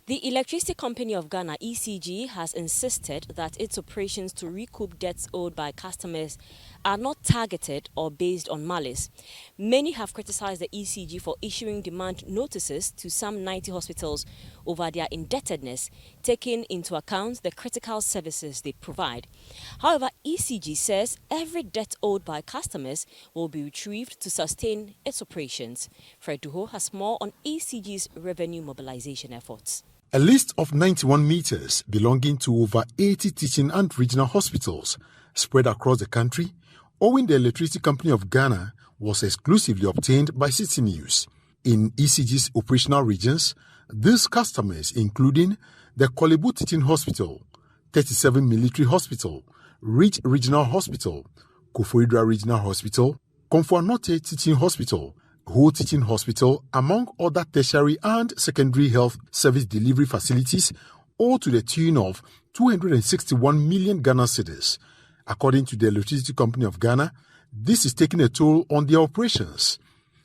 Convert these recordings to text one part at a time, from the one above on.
The Electricity Company of Ghana, ECG, has insisted that its operations to recoup debts owed by customers are not targeted or based on malice. Many have criticized the ECG for issuing demand notices to some 90 hospitals over their indebtedness, taking into account the critical services they provide. However, ECG says every debt owed by customers will be retrieved to sustain its operations. Fred Duho has more on ECG's revenue mobilization efforts. A list of 91 meters belonging to over 80 teaching and regional hospitals spread across the country, owing the Electricity Company of Ghana, was exclusively obtained by Citi News. In ECG's operational regions, these customers including the Kolebu Teaching Hospital, 37 Military Hospital, Rich Regional Hospital, Koforidua Regional Hospital, Komfo-Anokye Teaching Hospital, Ho Teaching Hospital, among other tertiary and secondary health service delivery facilities, all to the tune of 261 million Ghana cedis. According to the Electricity Company of Ghana, this is taking a toll on their operations.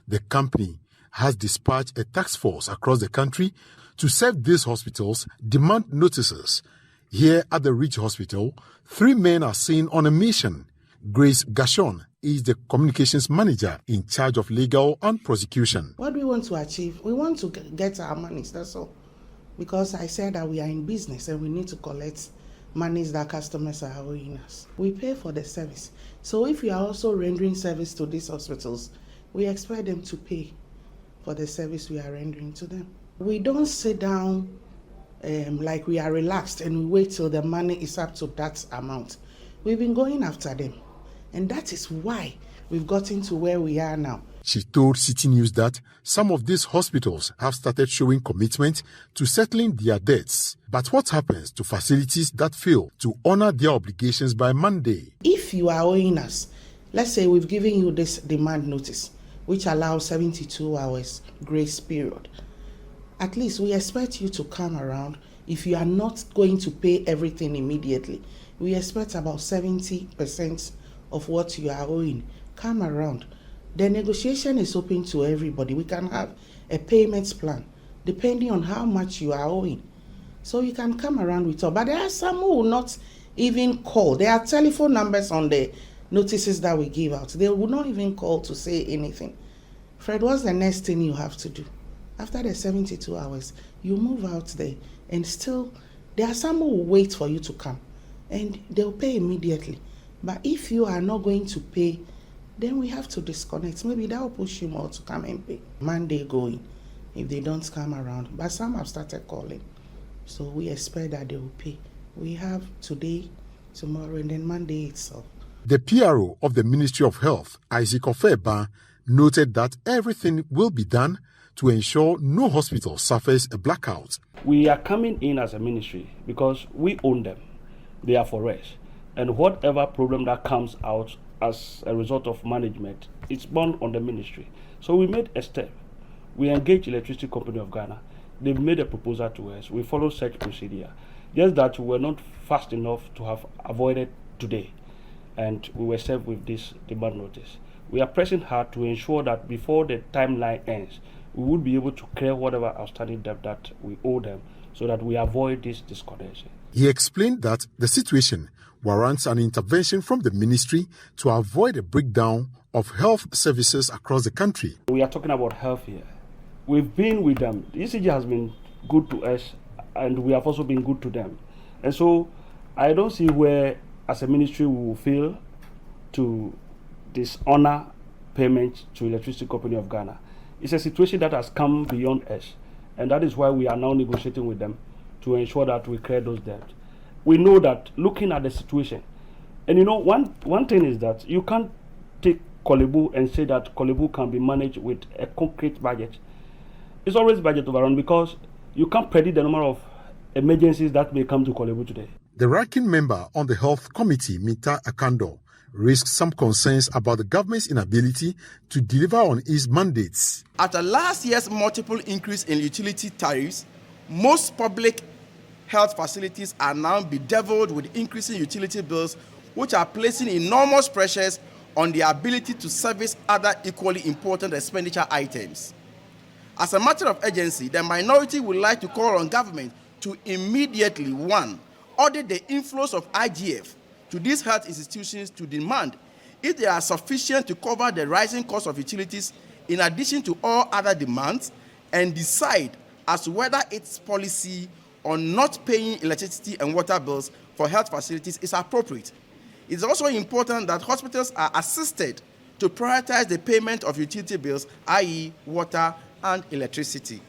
The company has dispatched a task force across the country to serve these hospitals demand notices. Here at the Rich Hospital, 3 men are seen on a mission. Grace Gashon is the communications manager in charge of legal and prosecution. What we want to achieve, we want to get our monies, that's all. Because I said that we are in business and we need to collect monies that customers are owing us. We pay for the service. So if we are also rendering service to these hospitals, we expect them to pay for the service we are rendering to them. We don't sit down like we are relaxed and we wait till the money is up to that amount. We've been going after them. And that is why we've gotten to where we are now. She told Citi News that some of these hospitals have started showing commitment to settling their debts. But what happens to facilities that fail to honor their obligations by Monday? If you are owing us, let's say we've given you this demand notice, which allows 72 hours grace period. At least we expect you to come around. If you are not going to pay everything immediately, we expect about 70% of what you are owing. Come around. The negotiation is open to everybody. We can have a payment plan depending on how much you are owing. So you can come around with us. But there are some who will not even call. There are telephone numbers on the notices that we give out. They will not even call to say anything. Fred, what's the next thing you have to do? After the 72 hours, you move out there and still, there are some who will wait for you to come and they'll pay immediately. But if you are not going to pay, then we have to disconnect. Maybe that will push you more to come and pay. Monday going, if they don't come around. But some have started calling. So we expect that they will pay. We have today, tomorrow, and then Monday itself. The PRO of the Ministry of Health, Isaac Ofeba, noted that everything will be done to ensure no hospital suffers a blackout. We are coming in as a ministry because we own them. They are for us. And whatever problem that comes out as a result of management, it's borne on the ministry. So we made a step. We engaged Electricity Company of Ghana. They've made a proposal to us. We follow such procedure. Just that we were not fast enough to have avoided today. And we were served with this demand notice. We are pressing hard to ensure that before the timeline ends, we would be able to clear whatever outstanding debt that we owe them so that we avoid this disconnection. He explained that the situation warrants an intervention from the ministry to avoid a breakdown of health services across the country. We are talking about health here. We've been with them. The ECG has been good to us, and we have also been good to them. And so I don't see where, as a ministry, we will fail to dishonor payment to Electricity Company of Ghana. It's a situation that has come beyond us, and that is why we are now negotiating with them to ensure that we clear those debts. We know that looking at the situation, and you know, one thing is that you can't take Kolebu and say that Kolebu can be managed with a concrete budget. It's always budget overrun because you can't predict the number of emergencies that may come to Kolebu today. The ranking member on the Health Committee, Mita Akando, raised some concerns about the government's inability to deliver on its mandates. After last year's multiple increase in utility tariffs, most public health facilities are now bedeviled with increasing utility bills, which are placing enormous pressures on their ability to service other equally important expenditure items. As a matter of urgency, the minority would like to call on government to immediately, 1, audit the inflows of IGF to these health institutions to demand if they are sufficient to cover the rising cost of utilities in addition to all other demands, and decide as to whether its policy on not paying electricity and water bills for health facilities is appropriate. It's also important that hospitals are assisted to prioritize the payment of utility bills, i.e. water and electricity.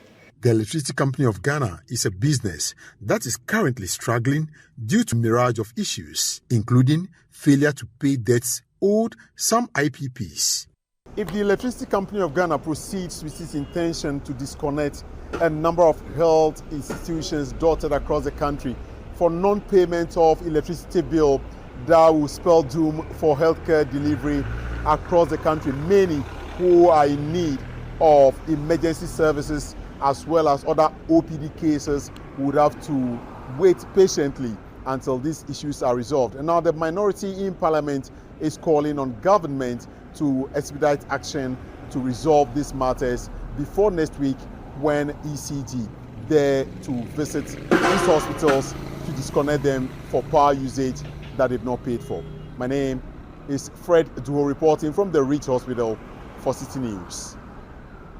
The Electricity Company of Ghana is a business that is currently struggling due to a mirage of issues, including failure to pay debts owed some IPPs. If the Electricity Company of Ghana proceeds with its intention to disconnect a number of health institutions dotted across the country for non-payment of electricity bill, that will spell doom for healthcare delivery across the country. Many who are in need of emergency services as well as other OPD cases would have to wait patiently until these issues are resolved. And now the minority in Parliament is calling on government to expedite action to resolve these matters before next week, when ECG there to visit these hospitals to disconnect them for power usage that they've not paid for. My name is Fred Duho, reporting from the Rich Hospital for Citi News.